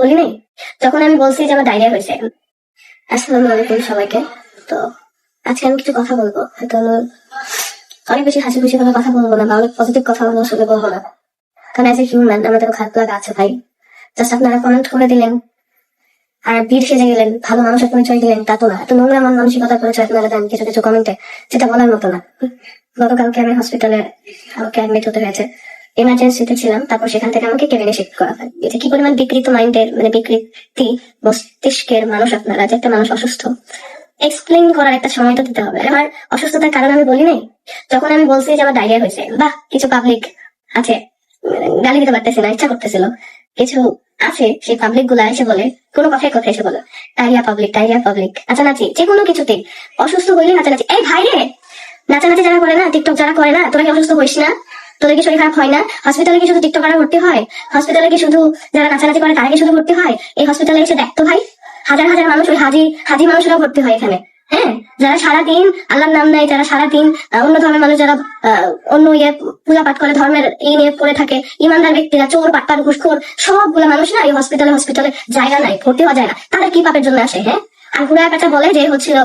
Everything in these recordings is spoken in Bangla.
বলি নাই যখন আমি বলছি যে আমার ডায়রিয়া হয়েছে। আসসালামু আলাইকুম সবাইকে। তো আজকে আমি কিছু কথা বলবো, হয়তো আমি অনেক বেশি হাসি খুশি ভাবে কথা বলবো না বা অনেক পজিটিভ কথা আমি আসলে বলবো না, কারণ এজ এ হিউম্যান আমাদেরও খারাপ লাগা আছে ভাই। জাস্ট আপনারা কমেন্ট করে দিলেন আর বীর সেজে গেলেন, ভালো মানুষের পরিচয় দিলেন, তা তো না। এত নোংরা মানসিকতার পরিচয় আপনারা দেন কিছু কিছু কমেন্টে, যেটা বলার মতো না। গতকালকে আমি হসপিটালে আমাকে অ্যাডমিট হতে হয়েছে, ইমার্জেন্সিতে ছিলাম। তারপর সেখান থেকে আমাকে কেবিনে শিফট করা হয়। এটা কি পরিমাণ বিকৃত মাইন্ডের, মানে বিকৃতি মস্তিষ্কের মানুষ আপনারা, যে একটা মানুষ অসুস্থ এক্সপ্লেইন করার একটা সময় তো দিতে হবে। আমার অসুস্থতার কারণ আমি বলি নাই যখন আমি বলছি যে আমার ডায়রিয়া হয়েছে। বাহ, কিছু পাবলিক আছে, গালি দিতে পারতেছি না, ইচ্ছা করতেছিল, কিছু আছে সেই পাবলিক গুলা এসে বলে, কোনো কথায় কথা এসে বলে ডায়রিয়া পাবলিক নাচানাচি, যে কোনো কিছুতে অসুস্থ হইলে নাচানাচি। এই ভাই রে, নাচানাচি যারা করে না, টিকটক যারা করে না, তোরা কি অসুস্থ হইস না? তোদের কি শরীর খারাপ হয় না? হসপিটালে কি শুধু টিকটকাররা ভর্তি হয়? হসপিটালে কি শুধু যারা নাচানাচি করে তারা কি শুধু ভর্তি হয়? এই হসপিটালে এসে দেখতো ভাই, হাজার হাজার মানুষ, ওই হাজি মানুষরাও ভর্তি হয় এখানে। হ্যাঁ, যারা সারাদিন আল্লাহর নাম নেয়, যারা সারাদিন অন্য ধর্মের মানুষ, যারা অন্য পূজা পাঠ করে, ধর্মের এই নিয়ে পড়ে থাকে, ইমানদার ব্যক্তিরা, চোর বাটপার ঘুষখোর সবগুলো মানুষ না এই হসপিটালে জায়গা নাই, ভর্তি হওয়া যায় না। তাদের কি পাপের জন্য আসে? হ্যাঁ, আর ঘুরায় কাটা বলে যে হচ্ছিল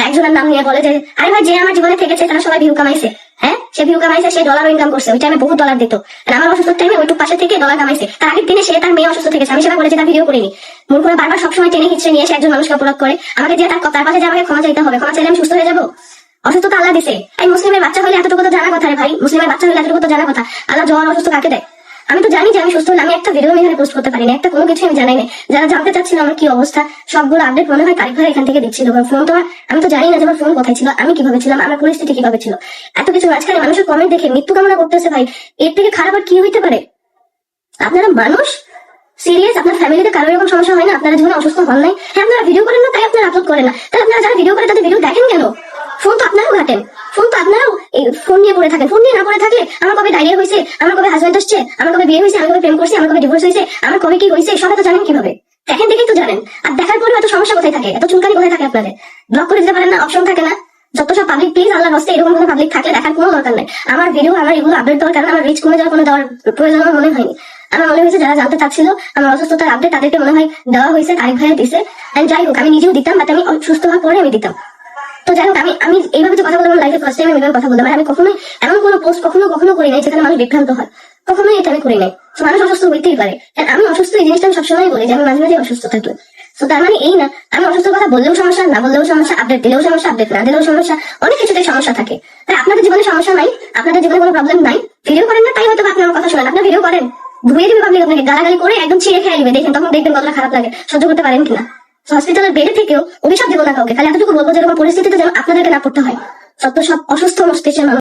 একজনের নাম নিয়ে বলে যে আরে ভাই, যে আমার জীবনে থেকেছে তারা সবাই ভিউ কামাইছে। হ্যাঁ, সে ভিউ কামাইছে, সে ডলার ইনকাম করছে, ওই টাইমে বহুত ডলার দিত। আমার অসুস্থ টাইমে ওইটুক পাশে থেকে ডলার কামাইছে। তার আগের দিনে সে তার মেয়ে অসুস্থ থেকেছে, আমি সেটা বলেছি, তার ভিডিও করিনি। মূর্খরা বারবার সবসময় টেনে হিচড়ে নিয়ে এসে একজন মানুষকে অপরাধ করে। আমাকে দিয়ে তার পাশে যে আমাকে ক্ষমা চাইতে হবে, ক্ষমা চাইলে আমি সুস্থ হয়ে যাবো? অসুস্থতা আল্লাহ দিছে। এই মুসলিমের বাচ্চা হলে এতটুকু তো জানা কথা রে ভাই, মুসলিমের বাচ্চা হলে এতটুকু তো জানা কথা আল্লাহ জ্বর অসুস্থ কাকে দেয়। আমি তো জানি যে আমি সুস্থ হলে আমি একটা ভিডিও এখানে পোস্ট করতে পারি না, একটা কোনো কিছু আমি জানাই না। যারা জানতে চাচ্ছিল আমার কি অবস্থা, সবগুলো আপডেট মনে হয় তারিখ ভাই এখান থেকে দিচ্ছিল। ফোন তো আমি তো জানি না যে আমার ফোন কোথায় ছিল, আমি কিভাবে ছিলাম, আমার পরিস্থিতি কিভাবে ছিল। এত কিছু মাঝখানে মানুষের কমেন্ট দেখে মৃত্যু কামনা করতেছে ভাই, এর থেকে খারাপ আর কি হইতে পারে? আপনারা মানুষ সিরিয়াস, আপনার ফ্যামিলিতে কারো এরকম সমস্যা হয় না? আপনারা জীবনে অসুস্থ হন নাই? হ্যাঁ, আপনারা ভিডিও করেন না তাই আপনারা আপলোড করেন না, তাহলে আপনারা যারা ভিডিও করে তাদের ভিডিও দেখেন কেন? ফোন তো আপনারাও ঘাটেন, ফোন তো আপনারাও ফোন নিয়ে পড়ে থাকেন। ফোন নিয়ে না পড়ে থাকলে আমার কবে ডায়রিয়া হয়েছে, আমার কবে হাজবেন্ড আসছে, আমার কবে বিয়ে হয়েছে, আমি কবে প্রেম করছি, আমার কবে ডিভোর্স হয়েছে, আমার কবে কি হয়েছে, সবাই তো জানেন কিভাবে? দেখেন দেখেই তো জানেন। আর দেখার পরেও এত সমস্যা কোথায় থাকে, এত চুলকানি কোথায় থাকে? আপনাদের ব্লক করে দিতে পারেন না? অপশন থাকে না? যত সব পাবলিক, প্লিজ আল্লাহর রাস্তায় এরকম কোনো পাবলিক থাকলে দেখার কোনো দরকার নেই। আমার ভিডিও, আমার এগুলো আপডেট দেওয়ার কারণে আমার রিচ কমে যাওয়ার কোনো দেওয়ার প্রয়োজন আমার মনে হয়নি। আমার মনে হয়েছে যারা জানতে চাচ্ছিল আমার অসুস্থতার আপডেট, তাদেরকে মনে হয় দেওয়া হয়েছে, তারিখ ভাইয়া দিছে। যাই হোক, আমি নিজেও দিতাম, বাট আমি সুস্থ হওয়ার পরে আমি দিতাম। তো যাই হোক, আমি এইভাবে যে কথা বললাম, লাইফে ফার্স্ট টাইম আমি এভাবে কথা বললাম। আমি কখনোই এমন কোনো পোস্ট কখনো করি নাই যেখানে মানুষ বিভ্রান্ত হয়, কখনোই এটা আমি করি নাই। তো মানুষ অসুস্থ হইতেই পারে, আমি অসুস্থ, এই জিনিসটা আমি সবসময় বলি যে আমি মাঝে মাঝে অসুস্থ থাকি। তো তার মানে এই না আমি অসুস্থর কথা বললেও সমস্যা, না বললেও সমস্যা, আপডেট দিলেও সমস্যা, আপডেট না দিলেও সমস্যা, অনেক কিছুতে সমস্যা থাকে। তাই আপনাদের জীবনে সমস্যা নাই, আপনাদের জীবনে কোনো প্রবলেম নাই, ভিডিও করেন না তাই হয়তো আপনার কথা শোনেন। আপনার ভিডিও করেন, ধুয়ে দিবে পাবলিক, আপনাকে গালাগালি করে একদম ছিঁড়ে খেয়ে দিবে, দেখেন তখন দেখবেন কতটা খারাপ লাগে, সহ্য করতে পারেন কিনা। হসপিটালের বেডে থেকেও অভিশাপ দেবো না কাউকে, খালি এতটুকু বলবো যেরকম পরিস্থিতিতে যেন আপনাদেরকে না পড়তে হয়। সব অসুস্থ মস্তিষ্কের মানুষ